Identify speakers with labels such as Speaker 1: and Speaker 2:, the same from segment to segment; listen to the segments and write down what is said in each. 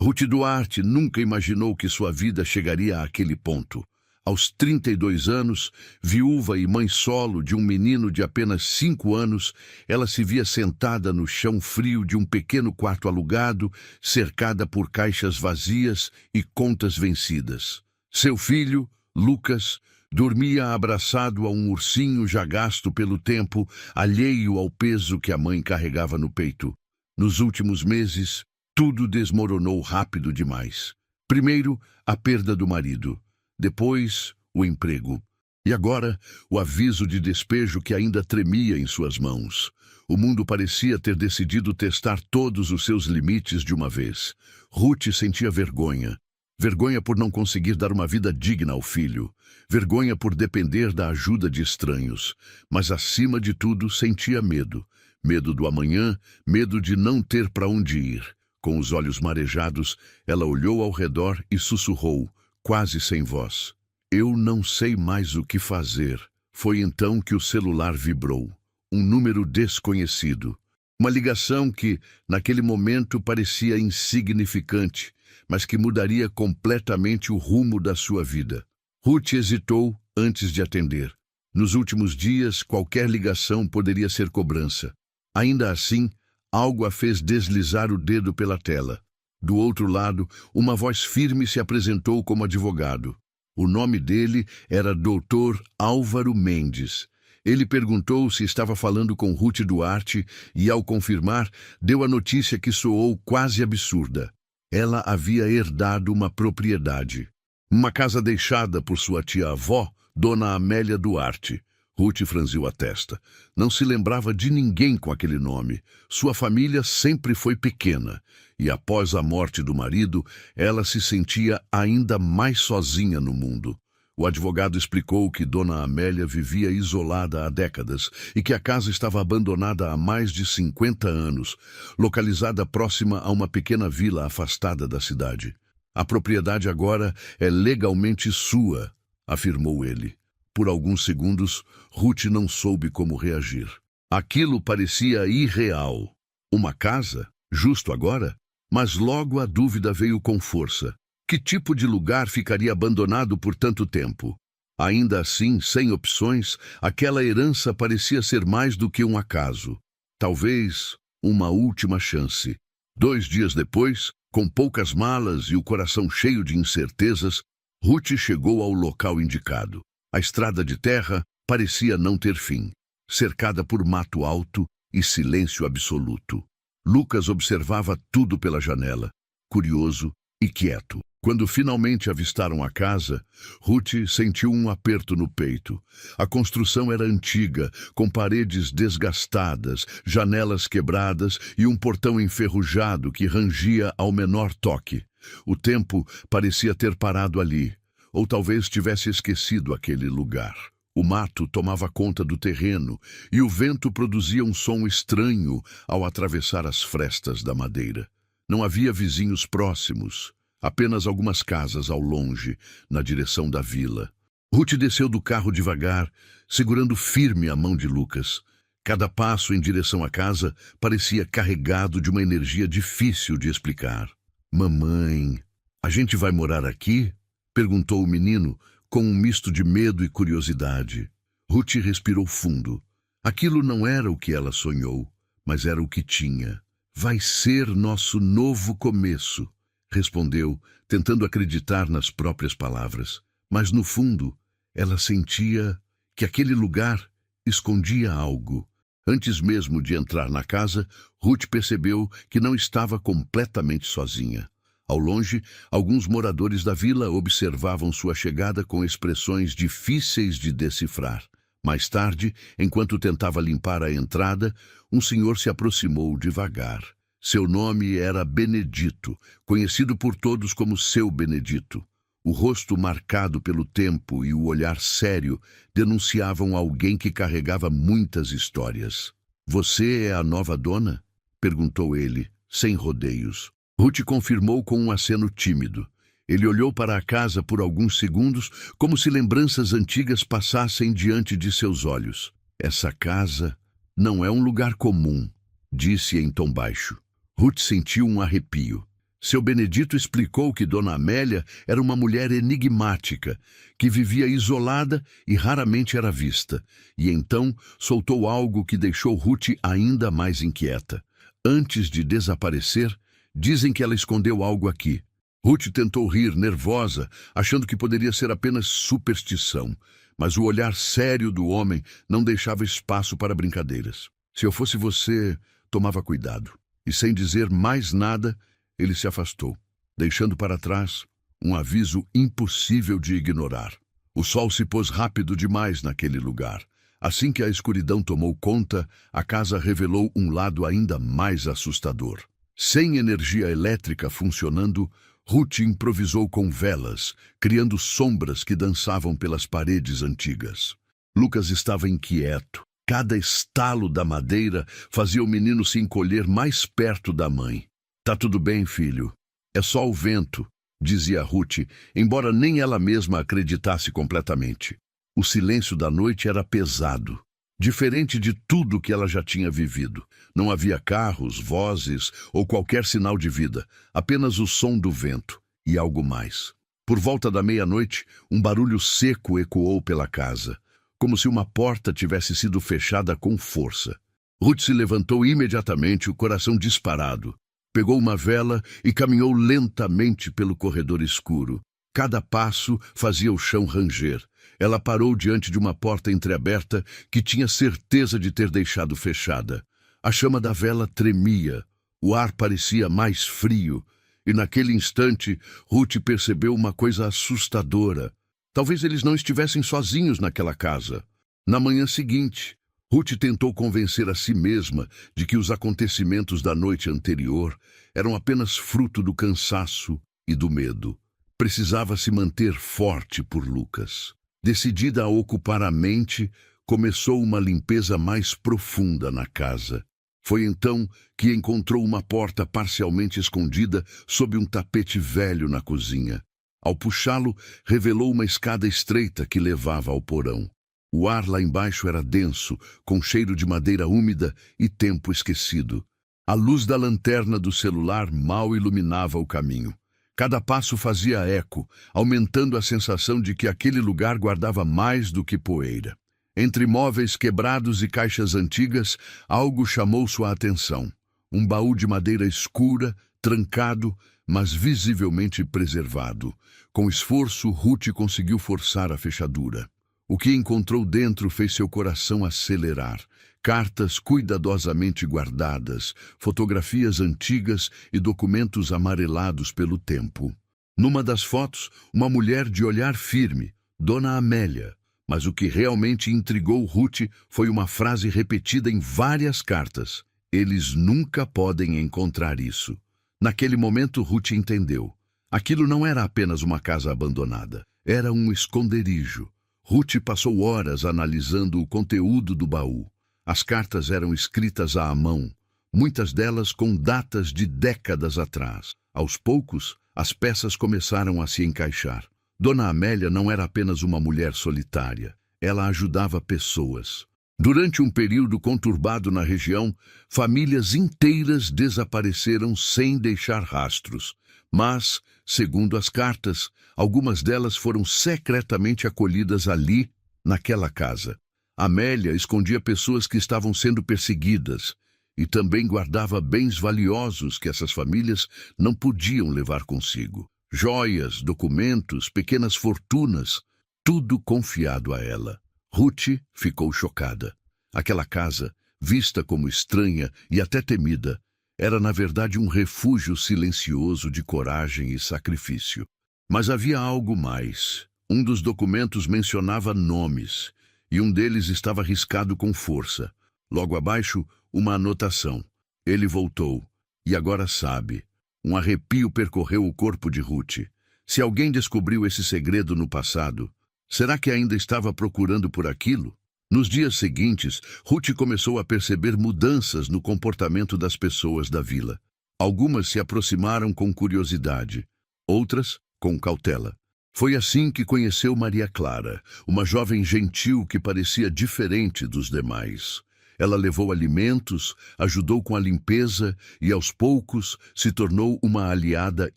Speaker 1: Ruth Duarte nunca imaginou que sua vida chegaria àquele ponto. Aos 32 anos, viúva e mãe solo de um menino de apenas 5 anos, ela se via sentada no chão frio de um pequeno quarto alugado, cercada por caixas vazias e contas vencidas. Seu filho, Lucas, dormia abraçado a um ursinho já gasto pelo tempo, alheio ao peso que a mãe carregava no peito. Nos últimos meses, tudo desmoronou rápido demais. Primeiro, a perda do marido. Depois, o emprego. E agora, o aviso de despejo que ainda tremia em suas mãos. O mundo parecia ter decidido testar todos os seus limites de uma vez. Ruth sentia vergonha. Vergonha por não conseguir dar uma vida digna ao filho. Vergonha por depender da ajuda de estranhos. Mas, acima de tudo, sentia medo. Medo do amanhã, medo de não ter para onde ir. Com os olhos marejados, ela olhou ao redor e sussurrou, quase sem voz: "Eu não sei mais o que fazer." Foi então que o celular vibrou. Um número desconhecido. Uma ligação que, naquele momento, parecia insignificante, mas que mudaria completamente o rumo da sua vida. Ruth hesitou antes de atender. Nos últimos dias, qualquer ligação poderia ser cobrança. Ainda assim, algo a fez deslizar o dedo pela tela. Do outro lado, uma voz firme se apresentou como advogado. O nome dele era Dr. Álvaro Mendes. Ele perguntou se estava falando com Ruth Duarte e, ao confirmar, deu a notícia que soou quase absurda. Ela havia herdado uma propriedade. Uma casa deixada por sua tia-avó, Dona Amélia Duarte. Ruth franziu a testa. Não se lembrava de ninguém com aquele nome. Sua família sempre foi pequena. E após a morte do marido, ela se sentia ainda mais sozinha no mundo. O advogado explicou que Dona Amélia vivia isolada há décadas e que a casa estava abandonada há mais de 50 anos, localizada próxima a uma pequena vila afastada da cidade. A propriedade agora é legalmente sua, afirmou ele. Por alguns segundos, Ruth não soube como reagir. Aquilo parecia irreal. Uma casa? Justo agora? Mas logo a dúvida veio com força. Que tipo de lugar ficaria abandonado por tanto tempo? Ainda assim, sem opções, aquela herança parecia ser mais do que um acaso. Talvez uma última chance. 2 dias depois, com poucas malas e o coração cheio de incertezas, Ruth chegou ao local indicado. A estrada de terra parecia não ter fim, cercada por mato alto e silêncio absoluto. Lucas observava tudo pela janela, curioso e quieto. Quando finalmente avistaram a casa, Ruth sentiu um aperto no peito. A construção era antiga, com paredes desgastadas, janelas quebradas e um portão enferrujado que rangia ao menor toque. O tempo parecia ter parado ali, ou talvez tivesse esquecido aquele lugar. O mato tomava conta do terreno e o vento produzia um som estranho ao atravessar as frestas da madeira. Não havia vizinhos próximos. Apenas algumas casas ao longe, na direção da vila. Ruth desceu do carro devagar, segurando firme a mão de Lucas. Cada passo em direção à casa parecia carregado de uma energia difícil de explicar. "Mamãe, a gente vai morar aqui?" perguntou o menino, com um misto de medo e curiosidade. Ruth respirou fundo. Aquilo não era o que ela sonhou, mas era o que tinha. "Vai ser nosso novo começo", respondeu, tentando acreditar nas próprias palavras. Mas, no fundo, ela sentia que aquele lugar escondia algo. Antes mesmo de entrar na casa, Ruth percebeu que não estava completamente sozinha. Ao longe, alguns moradores da vila observavam sua chegada com expressões difíceis de decifrar. Mais tarde, enquanto tentava limpar a entrada, um senhor se aproximou devagar. Seu nome era Benedito, conhecido por todos como Seu Benedito. O rosto marcado pelo tempo e o olhar sério denunciavam alguém que carregava muitas histórias. "Você é a nova dona?" perguntou ele, sem rodeios. Ruth confirmou com um aceno tímido. Ele olhou para a casa por alguns segundos, como se lembranças antigas passassem diante de seus olhos. "Essa casa não é um lugar comum", disse em tom baixo. Ruth sentiu um arrepio. Seu Benedito explicou que Dona Amélia era uma mulher enigmática, que vivia isolada e raramente era vista, e então soltou algo que deixou Ruth ainda mais inquieta. Antes de desaparecer, dizem que ela escondeu algo aqui. Ruth tentou rir, nervosa, achando que poderia ser apenas superstição, mas o olhar sério do homem não deixava espaço para brincadeiras. Se eu fosse você, tomava cuidado. E sem dizer mais nada, ele se afastou, deixando para trás um aviso impossível de ignorar. O sol se pôs rápido demais naquele lugar. Assim que a escuridão tomou conta, a casa revelou um lado ainda mais assustador. Sem energia elétrica funcionando, Ruth improvisou com velas, criando sombras que dançavam pelas paredes antigas. Lucas estava inquieto. Cada estalo da madeira fazia o menino se encolher mais perto da mãe. "Tá tudo bem, filho. É só o vento", dizia Ruth, embora nem ela mesma acreditasse completamente. O silêncio da noite era pesado, diferente de tudo que ela já tinha vivido. Não havia carros, vozes ou qualquer sinal de vida, apenas o som do vento e algo mais. Por volta da meia-noite, um barulho seco ecoou pela casa, como se uma porta tivesse sido fechada com força. Ruth se levantou imediatamente, o coração disparado. Pegou uma vela e caminhou lentamente pelo corredor escuro. Cada passo fazia o chão ranger. Ela parou diante de uma porta entreaberta que tinha certeza de ter deixado fechada. A chama da vela tremia, o ar parecia mais frio, e naquele instante Ruth percebeu uma coisa assustadora. Talvez eles não estivessem sozinhos naquela casa. Na manhã seguinte, Ruth tentou convencer a si mesma de que os acontecimentos da noite anterior eram apenas fruto do cansaço e do medo. Precisava se manter forte por Lucas. Decidida a ocupar a mente, começou uma limpeza mais profunda na casa. Foi então que encontrou uma porta parcialmente escondida sob um tapete velho na cozinha. Ao puxá-lo, revelou uma escada estreita que levava ao porão. O ar lá embaixo era denso, com cheiro de madeira úmida e tempo esquecido. A luz da lanterna do celular mal iluminava o caminho. Cada passo fazia eco, aumentando a sensação de que aquele lugar guardava mais do que poeira. Entre móveis quebrados e caixas antigas, algo chamou sua atenção. Um baú de madeira escura, trancado, mas visivelmente preservado. Com esforço, Ruth conseguiu forçar a fechadura. O que encontrou dentro fez seu coração acelerar. Cartas cuidadosamente guardadas, fotografias antigas e documentos amarelados pelo tempo. Numa das fotos, uma mulher de olhar firme, Dona Amélia. Mas o que realmente intrigou Ruth foi uma frase repetida em várias cartas. "Eles nunca podem encontrar isso." Naquele momento, Ruth entendeu. Aquilo não era apenas uma casa abandonada. Era um esconderijo. Ruth passou horas analisando o conteúdo do baú. As cartas eram escritas à mão, muitas delas com datas de décadas atrás. Aos poucos, as peças começaram a se encaixar. Dona Amélia não era apenas uma mulher solitária. Ela ajudava pessoas. Durante um período conturbado na região, famílias inteiras desapareceram sem deixar rastros. Mas, segundo as cartas, algumas delas foram secretamente acolhidas ali, naquela casa. Amélia escondia pessoas que estavam sendo perseguidas e também guardava bens valiosos que essas famílias não podiam levar consigo. Joias, documentos, pequenas fortunas, tudo confiado a ela. Ruth ficou chocada. Aquela casa, vista como estranha e até temida, era na verdade um refúgio silencioso de coragem e sacrifício. Mas havia algo mais. Um dos documentos mencionava nomes, e um deles estava riscado com força. Logo abaixo, uma anotação. "Ele voltou, e agora sabe." Um arrepio percorreu o corpo de Ruth. Se alguém descobriu esse segredo no passado, será que ainda estava procurando por aquilo? Nos dias seguintes, Ruth começou a perceber mudanças no comportamento das pessoas da vila. Algumas se aproximaram com curiosidade, outras com cautela. Foi assim que conheceu Maria Clara, uma jovem gentil que parecia diferente dos demais. Ela levou alimentos, ajudou com a limpeza e, aos poucos, se tornou uma aliada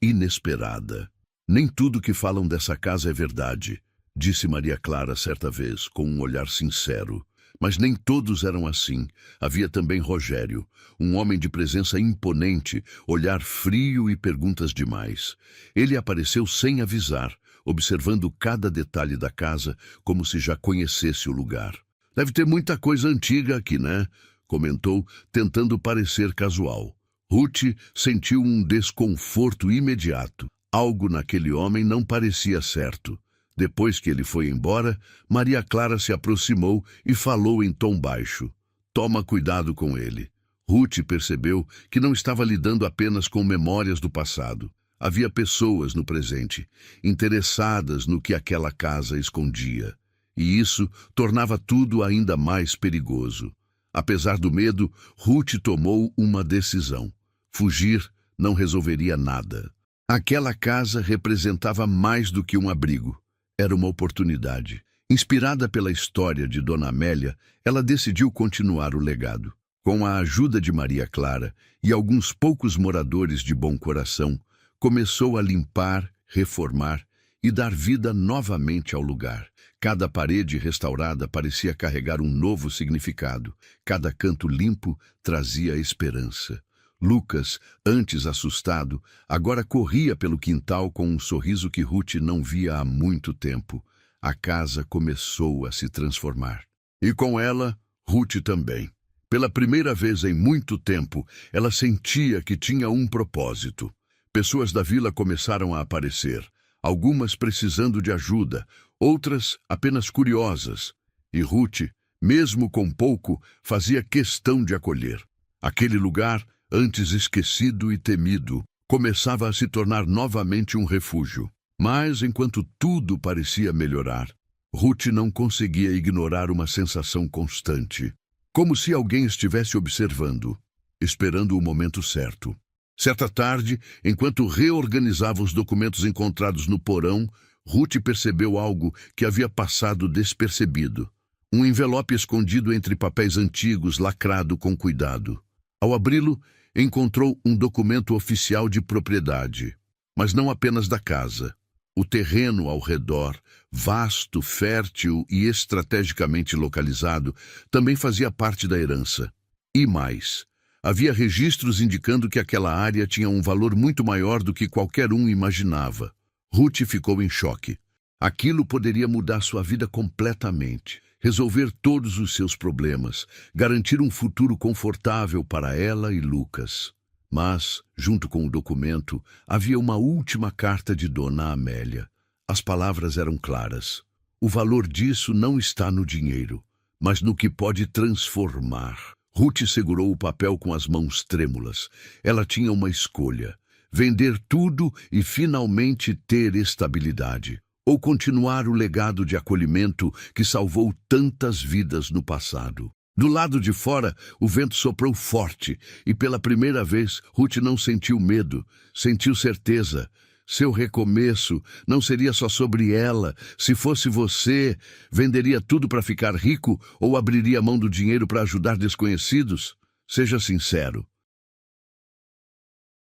Speaker 1: inesperada. Nem tudo que falam dessa casa é verdade, disse Maria Clara certa vez, com um olhar sincero. Mas nem todos eram assim. Havia também Rogério, um homem de presença imponente, olhar frio e perguntas demais. Ele apareceu sem avisar, observando cada detalhe da casa como se já conhecesse o lugar. Deve ter muita coisa antiga aqui, né? Comentou, tentando parecer casual. Ruth sentiu um desconforto imediato. Algo naquele homem não parecia certo. Depois que ele foi embora, Maria Clara se aproximou e falou em tom baixo. Toma cuidado com ele. Ruth percebeu que não estava lidando apenas com memórias do passado. Havia pessoas no presente, interessadas no que aquela casa escondia. E isso tornava tudo ainda mais perigoso. Apesar do medo, Ruth tomou uma decisão. Fugir não resolveria nada. Aquela casa representava mais do que um abrigo. Era uma oportunidade. Inspirada pela história de Dona Amélia, ela decidiu continuar o legado. Com a ajuda de Maria Clara e alguns poucos moradores de bom coração, começou a limpar, reformar e dar vida novamente ao lugar. Cada parede restaurada parecia carregar um novo significado. Cada canto limpo trazia esperança. Lucas, antes assustado, agora corria pelo quintal com um sorriso que Ruth não via há muito tempo. A casa começou a se transformar. E com ela, Ruth também. Pela primeira vez em muito tempo, ela sentia que tinha um propósito. Pessoas da vila começaram a aparecer, algumas precisando de ajuda, outras apenas curiosas. E Ruth, mesmo com pouco, fazia questão de acolher. Aquele lugar, antes esquecido e temido, começava a se tornar novamente um refúgio. Mas, enquanto tudo parecia melhorar, Ruth não conseguia ignorar uma sensação constante, como se alguém estivesse observando, esperando o momento certo. Certa tarde, enquanto reorganizava os documentos encontrados no porão, Ruth percebeu algo que havia passado despercebido. Um envelope escondido entre papéis antigos, lacrado com cuidado. Ao abri-lo, encontrou um documento oficial de propriedade, mas não apenas da casa. O terreno ao redor, vasto, fértil e estrategicamente localizado, também fazia parte da herança. E mais, havia registros indicando que aquela área tinha um valor muito maior do que qualquer um imaginava. Ruth ficou em choque. Aquilo poderia mudar sua vida completamente, resolver todos os seus problemas, garantir um futuro confortável para ela e Lucas. Mas, junto com o documento, havia uma última carta de Dona Amélia. As palavras eram claras. O valor disso não está no dinheiro, mas no que pode transformar. Ruth segurou o papel com as mãos trêmulas. Ela tinha uma escolha: vender tudo e finalmente ter estabilidade, ou continuar o legado de acolhimento que salvou tantas vidas no passado. Do lado de fora, o vento soprou forte e pela primeira vez Ruth não sentiu medo, sentiu certeza. Seu recomeço não seria só sobre ela. Se fosse você, venderia tudo para ficar rico ou abriria mão do dinheiro para ajudar desconhecidos? Seja sincero,